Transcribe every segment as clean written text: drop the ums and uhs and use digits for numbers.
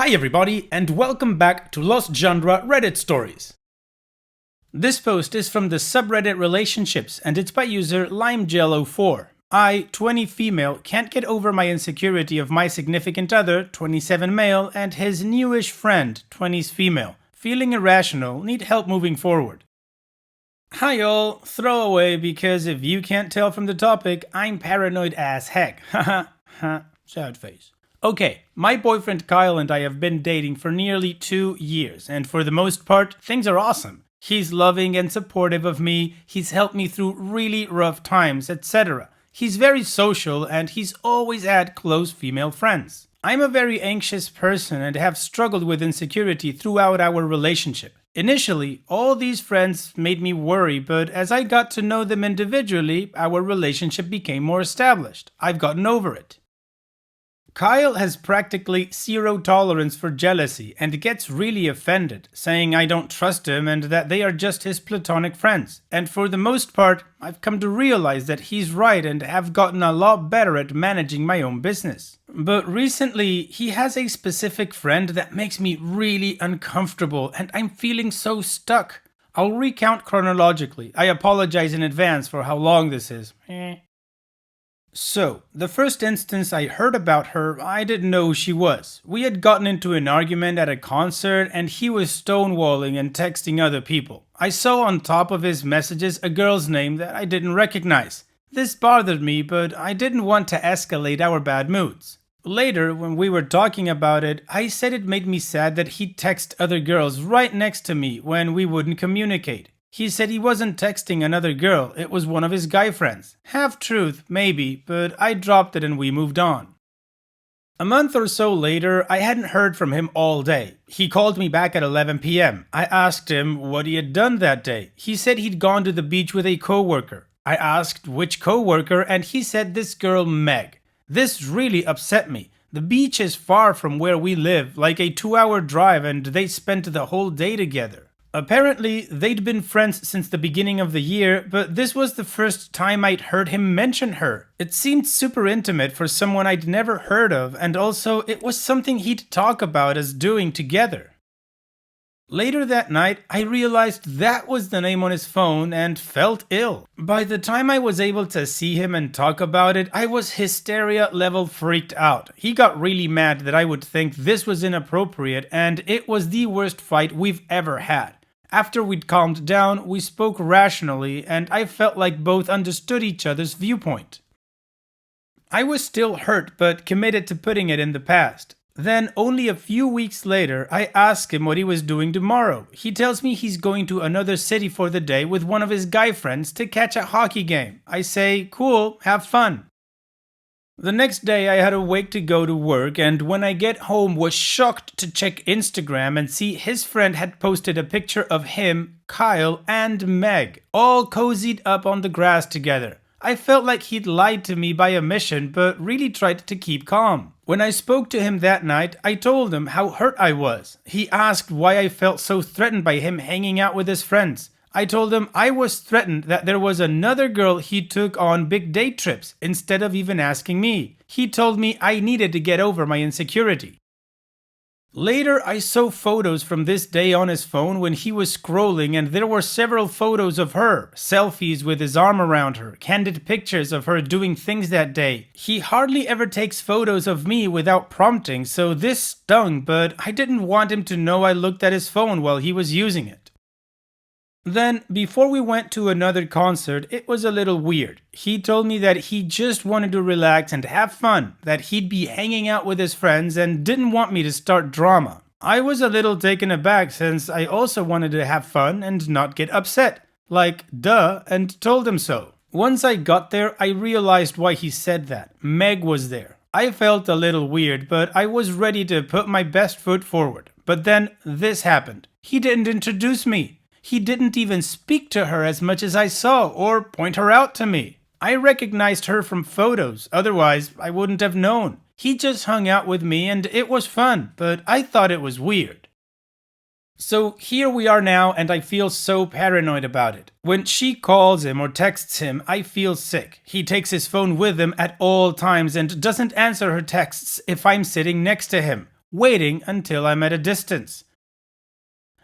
Hi everybody, and welcome back to Lost Genre Reddit Stories. This post is from the subreddit Relationships, and it's by user LimeJello4. I, 20 female, can't get over my insecurity of my significant other, 27 male, and his newish friend, 20s female. Feeling irrational, need help moving forward. Hi y'all, throwaway because if you can't tell from the topic, I'm paranoid as heck. Haha, ha, sad face. Okay, my boyfriend Kyle and I have been dating for nearly 2 years, and for the most part, things are awesome. He's loving and supportive of me, he's helped me through really rough times, etc. He's very social, and he's always had close female friends. I'm a very anxious person and have struggled with insecurity throughout our relationship. Initially, all these friends made me worry, but as I got to know them individually, our relationship became more established. I've gotten over it. Kyle has practically zero tolerance for jealousy and gets really offended, saying I don't trust him and that they are just his platonic friends. And for the most part, I've come to realize that he's right and have gotten a lot better at managing my own business. But recently, he has a specific friend that makes me really uncomfortable and I'm feeling so stuck. I'll recount chronologically. I apologize in advance for how long this is. So, the first instance I heard about her, I didn't know who she was. We had gotten into an argument at a concert and he was stonewalling and texting other people. I saw on top of his messages a girl's name that I didn't recognize. This bothered me, but I didn't want to escalate our bad moods. Later, when we were talking about it, I said it made me sad that he'd text other girls right next to me when we wouldn't communicate. He said he wasn't texting another girl, it was one of his guy friends. Half truth, maybe, but I dropped it and we moved on. A month or so later, I hadn't heard from him all day. He called me back at 11 p.m. I asked him what he had done that day. He said he'd gone to the beach with a coworker. I asked which coworker and he said this girl Meg. This really upset me. The beach is far from where we live, like a 2-hour drive, and they spent the whole day together. Apparently, they'd been friends since the beginning of the year, but this was the first time I'd heard him mention her. It seemed super intimate for someone I'd never heard of, and also it was something he'd talk about us doing together. Later that night, I realized that was the name on his phone and felt ill. By the time I was able to see him and talk about it, I was hysteria level freaked out. He got really mad that I would think this was inappropriate, and it was the worst fight we've ever had. After we'd calmed down, we spoke rationally, and I felt like both understood each other's viewpoint. I was still hurt, but committed to putting it in the past. Then, only a few weeks later, I asked him what he was doing tomorrow. He tells me he's going to another city for the day with one of his guy friends to catch a hockey game. I say, cool, have fun. The next day I had to wake to go to work, and when I get home was shocked to check Instagram and see his friend had posted a picture of him, Kyle, and Meg, all cozied up on the grass together. I felt like he'd lied to me by omission, but really tried to keep calm. When I spoke to him that night, I told him how hurt I was. He asked why I felt so threatened by him hanging out with his friends. I told him I was threatened that there was another girl he took on big date trips instead of even asking me. He told me I needed to get over my insecurity. Later, I saw photos from this day on his phone when he was scrolling, and there were several photos of her, selfies with his arm around her, candid pictures of her doing things that day. He hardly ever takes photos of me without prompting, so this stung, but I didn't want him to know I looked at his phone while he was using it. Then, before we went to another concert, it was a little weird. He told me that he just wanted to relax and have fun, that he'd be hanging out with his friends and didn't want me to start drama. I was a little taken aback since I also wanted to have fun and not get upset. Like, duh, and told him so. Once I got there, I realized why he said that. Meg was there. I felt a little weird, but I was ready to put my best foot forward. But then, this happened. He didn't introduce me. He didn't even speak to her as much as I saw or point her out to me. I recognized her from photos, otherwise I wouldn't have known. He just hung out with me and it was fun, but I thought it was weird. So here we are now and I feel so paranoid about it. When she calls him or texts him, I feel sick. He takes his phone with him at all times and doesn't answer her texts if I'm sitting next to him. waiting until I'm at a distance.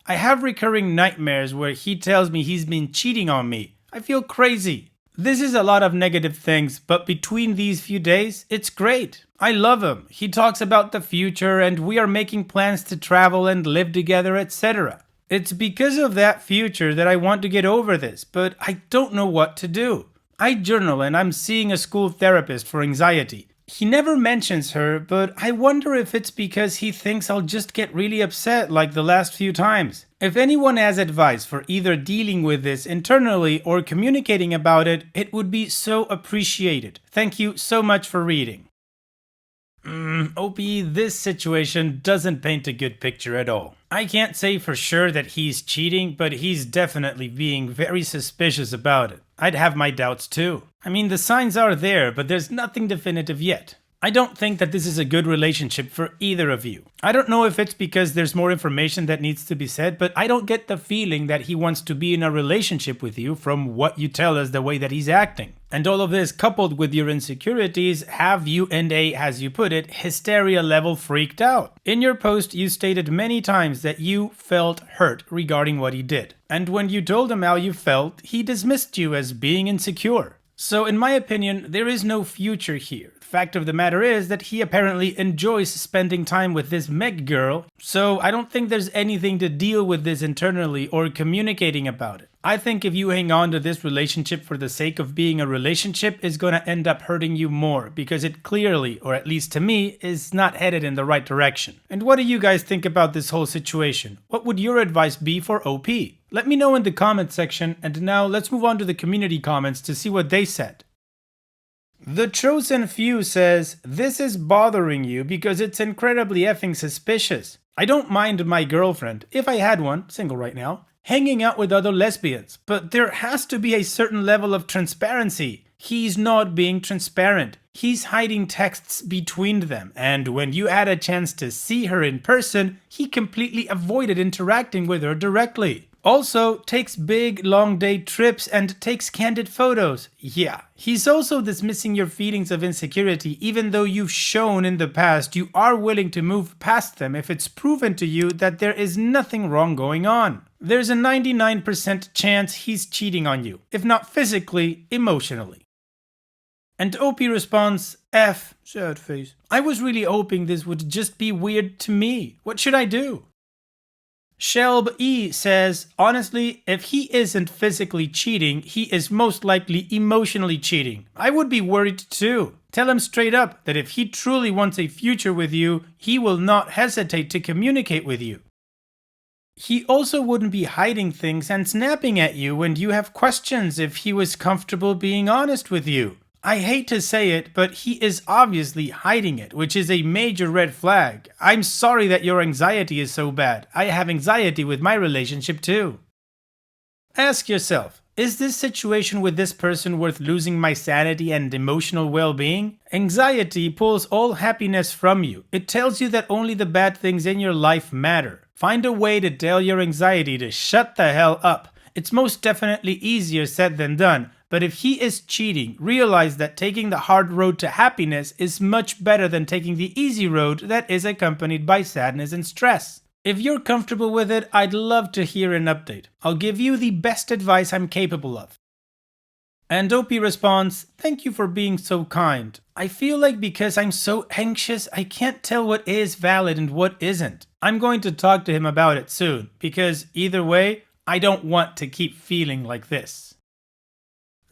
I have recurring nightmares where he tells me he's been cheating on me. I feel crazy. This is a lot of negative things, but between these few days, it's great. I love him. He talks about the future and we are making plans to travel and live together, etc. It's because of that future that I want to get over this, but I don't know what to do. I journal and I'm seeing a school therapist for anxiety. He never mentions her, but I wonder if it's because he thinks I'll just get really upset like the last few times. If anyone has advice for either dealing with this internally or communicating about it, it would be so appreciated. Thank you so much for reading. OP, this situation doesn't paint a good picture at all. I can't say for sure that he's cheating, but he's definitely being very suspicious about it. I'd have my doubts too. I mean, the signs are there, but there's nothing definitive yet. I don't think that this is a good relationship for either of you. I don't know if it's because there's more information that needs to be said, but I don't get the feeling that he wants to be in a relationship with you from what you tell us the way that he's acting. And all of this coupled with your insecurities have you and as you put it, hysteria level freaked out. In your post, you stated many times that you felt hurt regarding what he did. And when you told him how you felt, he dismissed you as being insecure. So in my opinion, there is no future here. The fact of the matter is that he apparently enjoys spending time with this Meg girl, so I don't think there's anything to deal with this internally or communicating about it. I think if you hang on to this relationship for the sake of being a relationship is gonna end up hurting you more because it clearly, or at least to me, is not headed in the right direction. And what do you guys think about this whole situation? What would your advice be for OP? Let me know in the comment section, and now let's move on to the community comments to see what they said. The Chosen Few says, this is bothering you because it's incredibly effing suspicious. I don't mind my girlfriend, if I had one, single right now, hanging out with other lesbians, but there has to be a certain level of transparency. He's not being transparent. He's hiding texts between them, and when you had a chance to see her in person, he completely avoided interacting with her directly. Also, takes big, long day trips and takes candid photos. Yeah, he's also dismissing your feelings of insecurity even though you've shown in the past you are willing to move past them if it's proven to you that there is nothing wrong going on. There's a 99% chance he's cheating on you, if not physically, emotionally. And OP responds, F, sad face. I was really hoping this would just be weird to me. What should I do? Shelb E says, honestly, if he isn't physically cheating, he is most likely emotionally cheating. I would be worried too. Tell him straight up that if he truly wants a future with you, he will not hesitate to communicate with you. He also wouldn't be hiding things and snapping at you when you have questions if he was comfortable being honest with you. I hate to say it, but he is obviously hiding it, which is a major red flag. I'm sorry that your anxiety is so bad. I have anxiety with my relationship too. Ask yourself, is this situation with this person worth losing my sanity and emotional well-being? Anxiety pulls all happiness from you. It tells you that only the bad things in your life matter. Find a way to tell your anxiety to shut the hell up. It's most definitely easier said than done. But if he is cheating, realize that taking the hard road to happiness is much better than taking the easy road that is accompanied by sadness and stress. If you're comfortable with it, I'd love to hear an update. I'll give you the best advice I'm capable of. And OP responds, thank you for being so kind. I feel like because I'm so anxious, I can't tell what is valid and what isn't. I'm going to talk to him about it soon, because either way, I don't want to keep feeling like this.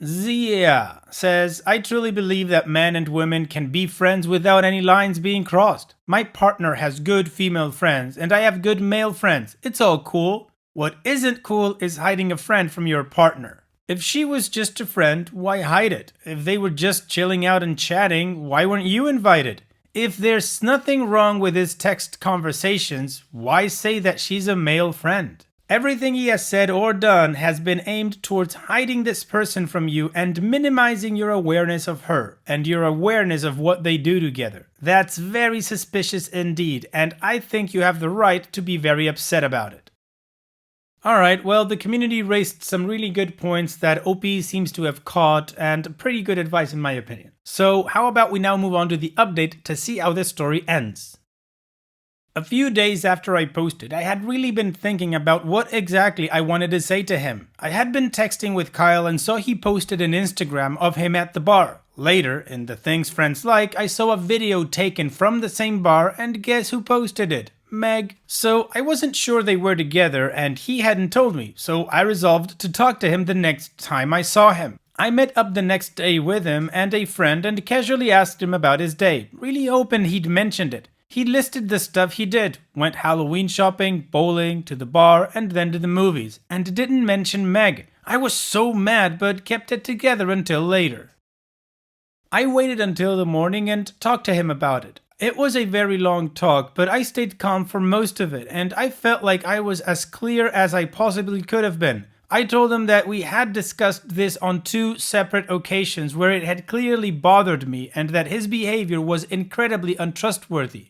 Zia says, I truly believe that men and women can be friends without any lines being crossed. My partner has good female friends and I have good male friends. It's all cool. What isn't cool is hiding a friend from your partner. If she was just a friend, why hide it? If they were just chilling out and chatting, why weren't you invited? If there's nothing wrong with his text conversations, why say that she's a male friend? Everything he has said or done has been aimed towards hiding this person from you and minimizing your awareness of her and your awareness of what they do together. That's very suspicious indeed, and I think you have the right to be very upset about it. Alright, well, the community raised some really good points that OP seems to have caught, and pretty good advice in my opinion. So how about we now move on to the update to see how this story ends. A few days after I posted, I had really been thinking about what exactly I wanted to say to him. I had been texting with Kyle and saw he posted an Instagram of him at the bar. Later, in the Things Friends Like, I saw a video taken from the same bar, and guess who posted it? Meg. So I wasn't sure they were together and he hadn't told me, so I resolved to talk to him the next time I saw him. I met up the next day with him and a friend and casually asked him about his day, really hoping he'd mentioned it. He listed the stuff he did, went Halloween shopping, bowling, to the bar, and then to the movies, and didn't mention Meg. I was so mad but kept it together until later. I waited until the morning and talked to him about it. It was a very long talk, but I stayed calm for most of it, and I felt like I was as clear as I possibly could have been. I told him that we had discussed this on 2 separate occasions where it had clearly bothered me and that his behavior was incredibly untrustworthy.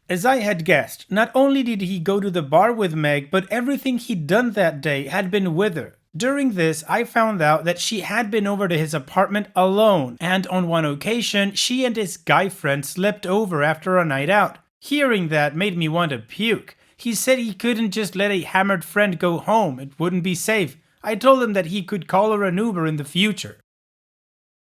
As I had guessed, not only did he go to the bar with Meg, but everything he'd done that day had been with her. During this, I found out that she had been over to his apartment alone, and on one occasion, she and his guy friend slept over after a night out. Hearing that made me want to puke. He said he couldn't just let a hammered friend go home, it wouldn't be safe. I told him that he could call her an Uber in the future.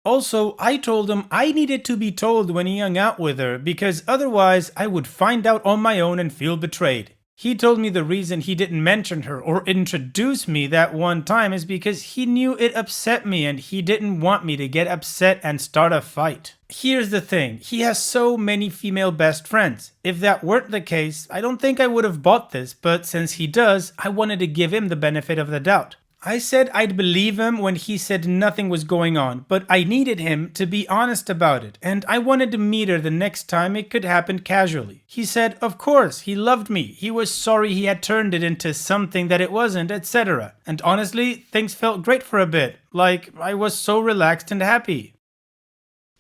Also, I told him I needed to be told when he hung out with her because otherwise I would find out on my own and feel betrayed. He told me the reason he didn't mention her or introduce me that one time is because he knew it upset me and he didn't want me to get upset and start a fight. Here's the thing, he has so many female best friends. If that weren't the case, I don't think I would have bought this, but since he does, I wanted to give him the benefit of the doubt. I said I'd believe him when he said nothing was going on, but I needed him to be honest about it, and I wanted to meet her the next time it could happen casually. He said, of course, he loved me, he was sorry he had turned it into something that it wasn't, etc. And honestly, things felt great for a bit, like I was so relaxed and happy.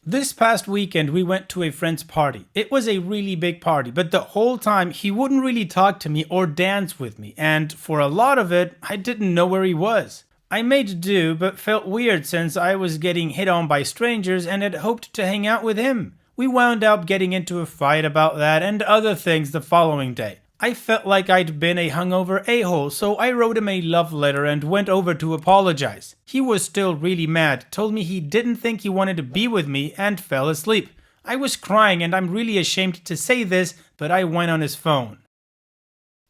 This past weekend we went to a friend's party. It was a really big party, but the whole time he wouldn't really talk to me or dance with me, and for a lot of it, I didn't know where he was. I made do, but felt weird since I was getting hit on by strangers and had hoped to hang out with him. We wound up getting into a fight about that and other things the following day. I felt like I'd been a hungover a-hole, so I wrote him a love letter and went over to apologize. He was still really mad, told me he didn't think he wanted to be with me, and fell asleep. I was crying and I'm really ashamed to say this, but I went on his phone.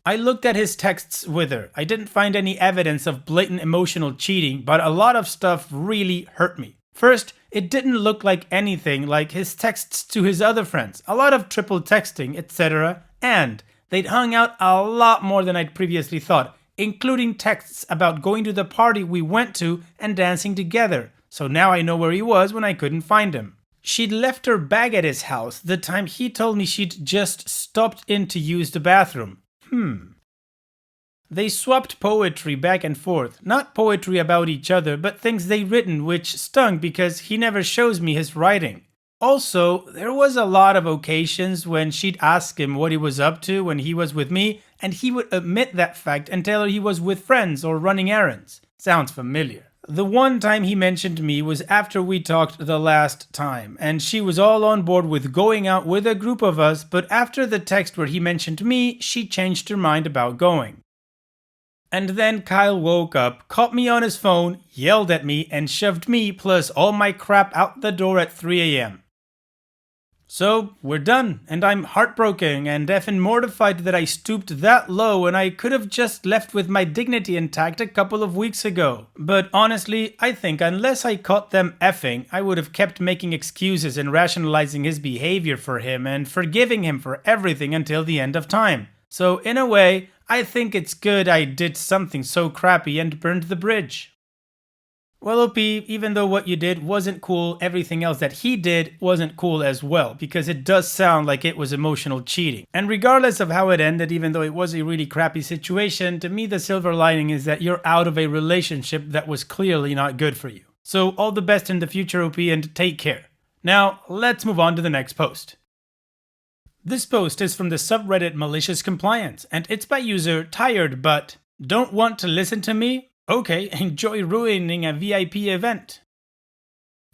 I looked at his texts with her. I didn't find any evidence of blatant emotional cheating, but a lot of stuff really hurt me. First, it didn't look like anything like his texts to his other friends, a lot of triple texting, etc., and they'd hung out a lot more than I'd previously thought, including texts about going to the party we went to and dancing together, so now I know where he was when I couldn't find him. She'd left her bag at his house the time he told me she'd just stopped in to use the bathroom. They swapped poetry back and forth, not poetry about each other, but things they'd written which stung because he never shows me his writing. Also, there was a lot of occasions when she'd ask him what he was up to when he was with me, and he would admit that fact and tell her he was with friends or running errands. Sounds familiar. The one time he mentioned me was after we talked the last time, and she was all on board with going out with a group of us, but after the text where he mentioned me, she changed her mind about going. And then Kyle woke up, caught me on his phone, yelled at me, and shoved me plus all my crap out the door at 3 a.m. So, we're done, and I'm heartbroken and effing mortified that I stooped that low and I could have just left with my dignity intact a couple of weeks ago. But honestly, I think unless I caught them effing, I would have kept making excuses and rationalizing his behavior for him and forgiving him for everything until the end of time. So, in a way, I think it's good I did something so crappy and burned the bridge. Well, OP, even though what you did wasn't cool, everything else that he did wasn't cool as well, because it does sound like it was emotional cheating. And regardless of how it ended, even though it was a really crappy situation, to me the silver lining is that you're out of a relationship that was clearly not good for you. So all the best in the future, OP, and take care. Now, let's move on to the next post. This post is from the subreddit Malicious Compliance, and it's by user Tired But. Don't want to listen to me? Okay, enjoy ruining a VIP event.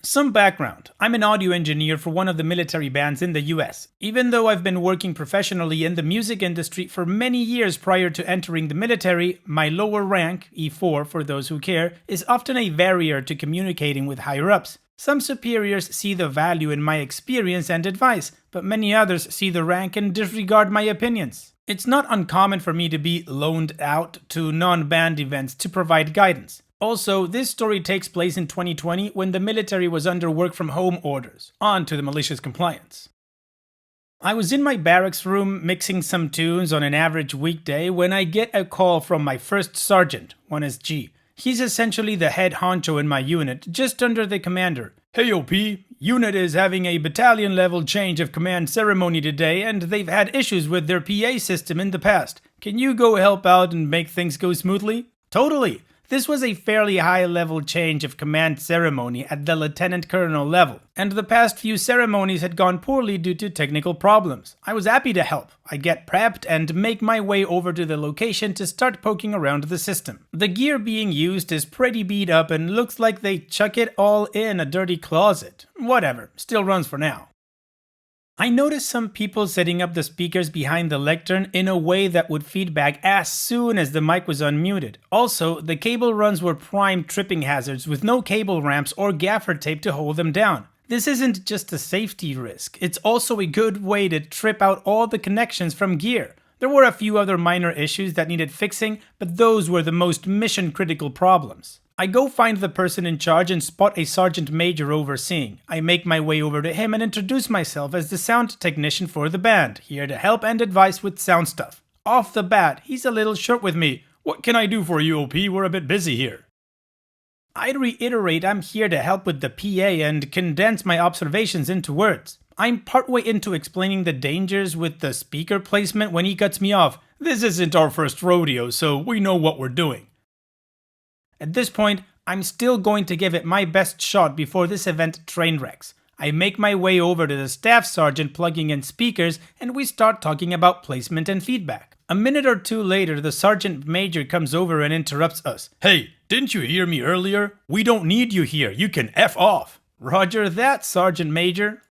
Some background. I'm an audio engineer for one of the military bands in the US. Even though I've been working professionally in the music industry for many years prior to entering the military, my lower rank, E4 for those who care, is often a barrier to communicating with higher-ups. Some superiors see the value in my experience and advice, but many others see the rank and disregard my opinions. It's not uncommon for me to be loaned out to non-band events to provide guidance. Also, this story takes place in 2020 when the military was under work-from-home orders. On to the malicious compliance. I was in my barracks room mixing some tunes on an average weekday when I get a call from my first sergeant, 1SG. He's essentially the head honcho in my unit, just under the commander. Hey OP, unit is having a battalion level change of command ceremony today and they've had issues with their PA system in the past. Can you go help out and make things go smoothly? Totally. This was a fairly high-level change of command ceremony at the lieutenant colonel level, and the past few ceremonies had gone poorly due to technical problems. I was happy to help. I get prepped and make my way over to the location to start poking around the system. The gear being used is pretty beat up and looks like they chuck it all in a dirty closet. Whatever, still runs for now. I noticed some people setting up the speakers behind the lectern in a way that would feedback as soon as the mic was unmuted. Also, the cable runs were prime tripping hazards with no cable ramps or gaffer tape to hold them down. This isn't just a safety risk, it's also a good way to trip out all the connections from gear. There were a few other minor issues that needed fixing, but those were the most mission-critical problems. I go find the person in charge and spot a sergeant major overseeing. I make my way over to him and introduce myself as the sound technician for the band, here to help and advise with sound stuff. Off the bat, he's a little short with me. What can I do for you, OP? We're a bit busy here. I'd reiterate I'm here to help with the PA and condense my observations into words. I'm partway into explaining the dangers with the speaker placement when he cuts me off. This isn't our first rodeo, so we know what we're doing. At this point, I'm still going to give it my best shot before this event train wrecks. I make my way over to the staff sergeant plugging in speakers and we start talking about placement and feedback. A minute or two later, the sergeant major comes over and interrupts us. Hey, didn't you hear me earlier? We don't need you here. You can F off. Roger that, Sergeant Major.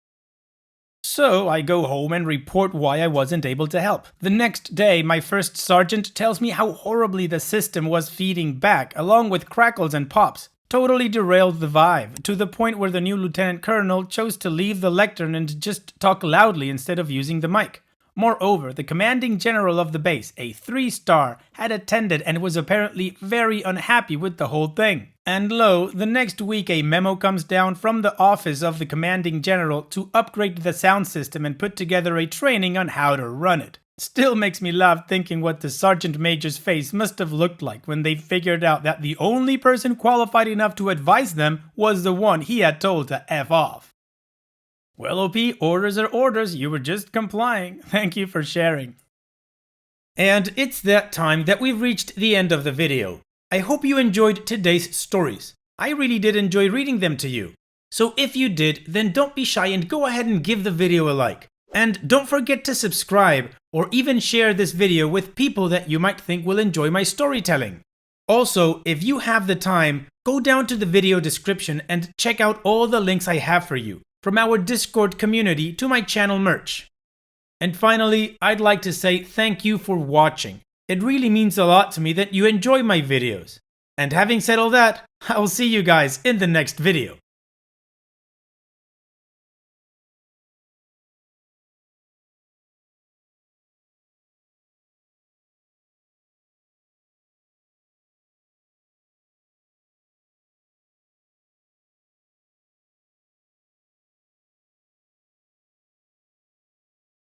So I go home and report why I wasn't able to help. The next day, my first sergeant tells me how horribly the system was feeding back, along with crackles and pops. Totally derailed the vibe, to the point where the new lieutenant colonel chose to leave the lectern and just talk loudly instead of using the mic. Moreover, the commanding general of the base, a 3-star, had attended and was apparently very unhappy with the whole thing. And lo, the next week a memo comes down from the office of the commanding general to upgrade the sound system and put together a training on how to run it. Still makes me laugh thinking what the sergeant major's face must have looked like when they figured out that the only person qualified enough to advise them was the one he had told to F off. Well, OP, orders are orders, you were just complying. Thank you for sharing. And it's that time that we've reached the end of the video. I hope you enjoyed today's stories. I really did enjoy reading them to you. So if you did, then don't be shy and go ahead and give the video a like. And don't forget to subscribe or even share this video with people that you might think will enjoy my storytelling. Also, if you have the time, go down to the video description and check out all the links I have for you, from our Discord community to my channel merch. And finally, I'd like to say thank you for watching. It really means a lot to me that you enjoy my videos. And having said all that, I'll see you guys in the next video.